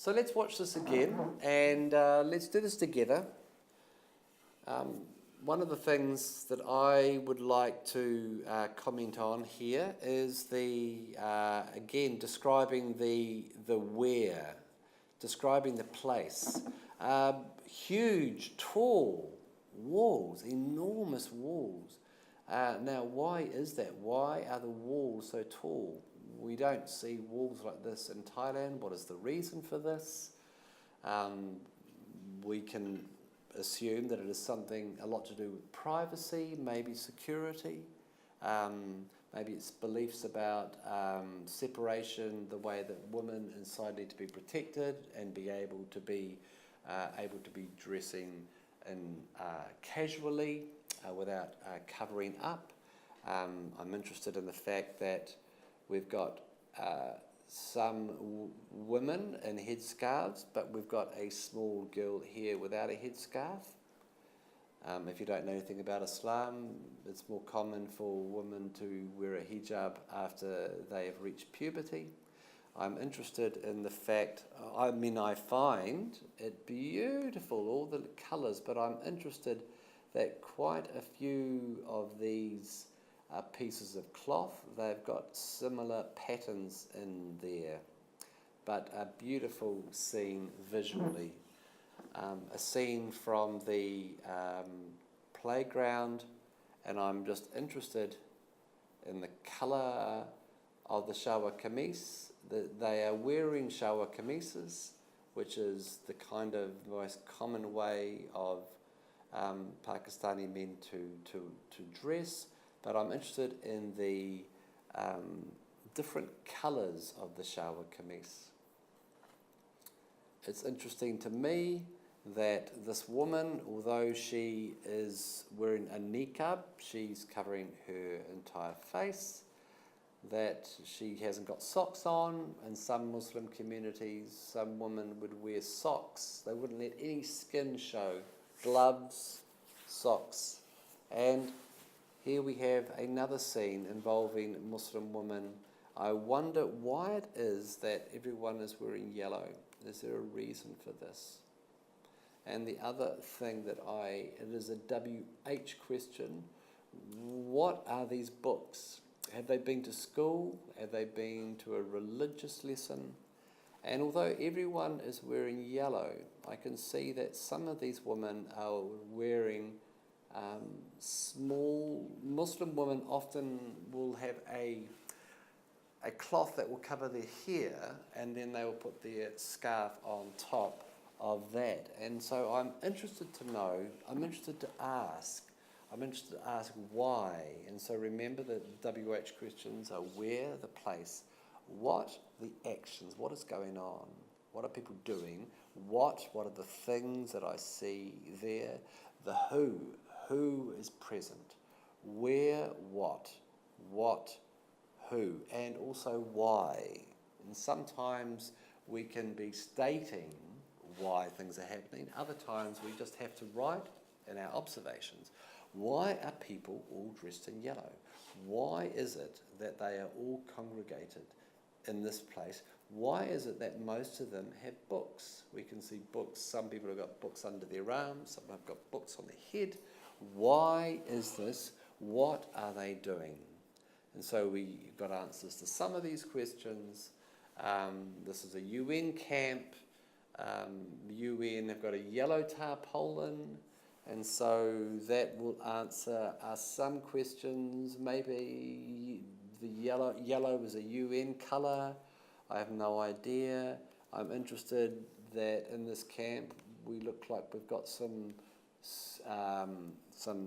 So let's watch this again, and let's do this together. One of the things that I would like to comment on here is again, describing the where, describing the place. Huge, tall walls, enormous walls. Now, why is that? Why are the walls so tall? We don't see walls like this in Thailand. What is the reason for this? We can assume that it is a lot to do with privacy, maybe security, maybe it's beliefs about separation, the way that women inside need to be protected and be able to be dressing in casually without covering up. I'm interested in the fact that we've got some women in headscarves, but we've got a small girl here without a headscarf. If you don't know anything about Islam, it's more common for women to wear a hijab after they have reached puberty. I'm interested in the fact, I find it beautiful, all the colours, but I'm interested that quite a few of these pieces of cloth, they've got similar patterns in there, but a beautiful scene visually. A scene from the playground, and I'm just interested in the colour of the shalwar kameez. They are wearing shalwar kameezes, which is the kind of most common way of Pakistani men to dress. But I'm interested in the different colours of the shalwar kameez. It's interesting to me that this woman, although she is wearing a niqab, she's covering her entire face, that she hasn't got socks on. In some Muslim communities, some women would wear socks. They wouldn't let any skin show. Gloves, socks. And here we have another scene involving Muslim women. I wonder why it is that everyone is wearing yellow. Is there a reason for this? And the other thing it is a WH question. What are these books? Have they been to school? Have they been to a religious lesson? And although everyone is wearing yellow, I can see that some of these women are wearing small. Muslim women often will have a cloth that will cover their hair, and then they will put their scarf on top of that. And so I'm interested to ask why. And so remember that WH questions are where, the place, what, the actions, what is going on, what are people doing, what are the things that I see there, the who is present, where, what, who, and also why. And sometimes we can be stating why things are happening. Other times we just have to write in our observations. Why are people all dressed in yellow? Why is it that they are all congregated in this place? Why is it that most of them have books? We can see books. Some people have got books under their arms. Some have got books on their head. Why is this? What are they doing? And so we've got answers to some of these questions. This is a UN camp. The UN have got a yellow tarpaulin, and so that will answer some questions. Maybe the yellow is a UN colour. I have no idea. I'm interested that in this camp we look like we've got some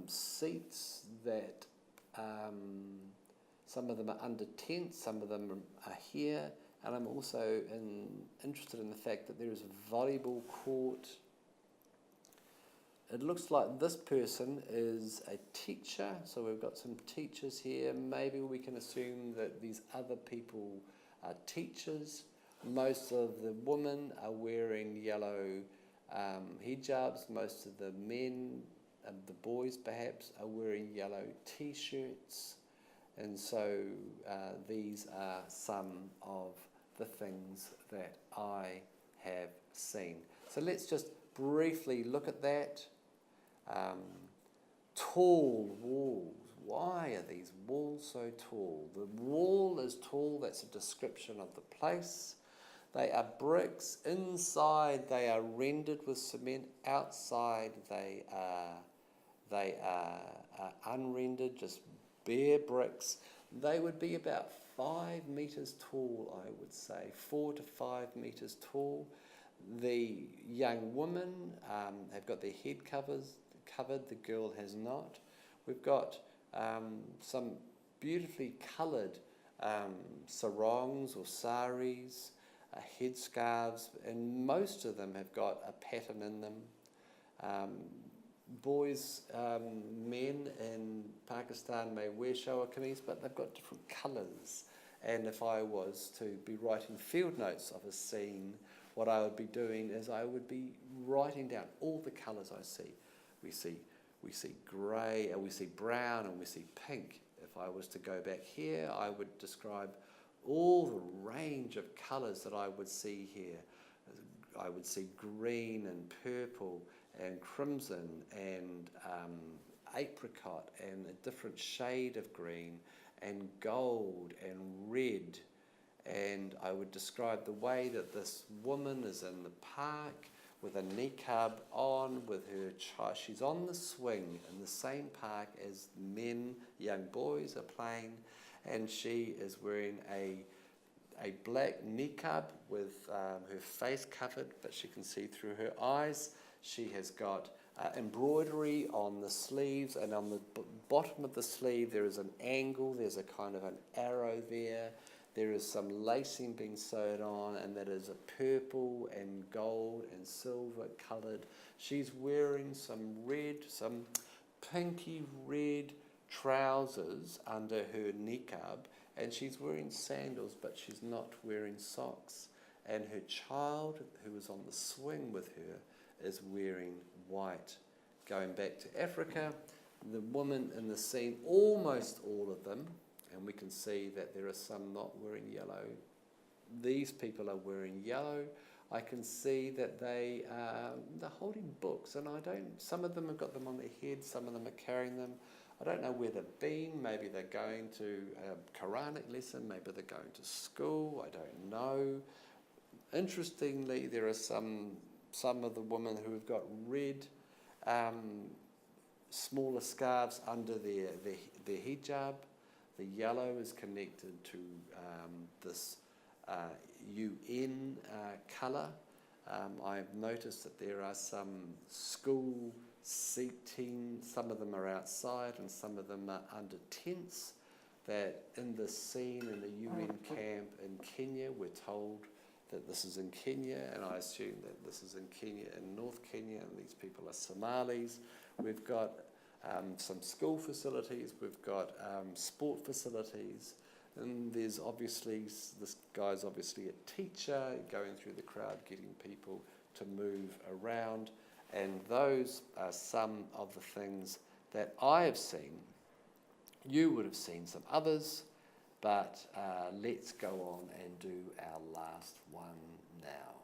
seats that some of them are under tents, some of them are here. And I'm also interested in the fact that there is a volleyball court. It looks like this person is a teacher, so we've got some teachers here. Maybe we can assume that these other people are teachers. Most of the women are wearing yellow hijabs. Most of the men, the boys perhaps, are wearing yellow t-shirts. And so these are some of the things that I have seen. So let's just briefly look at that. Tall walls. Why are these walls so tall? The wall is tall, that's a description of the place. They are bricks. Inside they are rendered with cement. Outside they are unrendered, just bare bricks. They would be about 5 metres tall, I would say, 4 to 5 metres tall. The young women have got their head covered, the girl has not. We've got some beautifully coloured sarongs or saris, headscarves, and most of them have got a pattern in them. Boys, men in Pakistan may wear shalwar kameez, but they've got different colours. And if I was to be writing field notes of a scene, what I would be doing is I would be writing down all the colours I see. We see grey, and we see brown, and we see pink. If I was to go back here, I would describe all the range of colours that I would see here. I would see green and purple and crimson and apricot and a different shade of green and gold and red. And I would describe the way that this woman is in the park with a niqab on, with her child. She's on the swing in the same park as men, young boys are playing, and she is wearing a black niqab with her face covered, but she can see through her eyes. She has got embroidery on the sleeves, and on the bottom of the sleeve there is an angle, there's a kind of an arrow there. There is some lacing being sewed on, and that is a purple and gold and silver coloured. She's wearing some pinky red trousers under her niqab, and she's wearing sandals, but she's not wearing socks. And her child, who is on the swing with her, is wearing white. Going back to Africa, the women in the scene, almost all of them, and we can see that there are some not wearing yellow. These people are wearing yellow. I can see that they're holding books, and some of them have got them on their head, some of them are carrying them. I don't know where they've been. Maybe they're going to a Quranic lesson, maybe they're going to school, I don't know. Interestingly, there are some of the women who have got red smaller scarves under their hijab. The yellow is connected to this UN colour. I've noticed that there are some school seating, some of them are outside and some of them are under tents, that in the scene in the UN camp in Kenya, we're told that this is in Kenya, and I assume that this is in Kenya, in North Kenya, and these people are Somalis. We've got some school facilities, we've got sport facilities, and there's obviously, this guy's obviously a teacher going through the crowd getting people to move around, and those are some of the things that I have seen. You would have seen some others, but let's go on and do our last one now.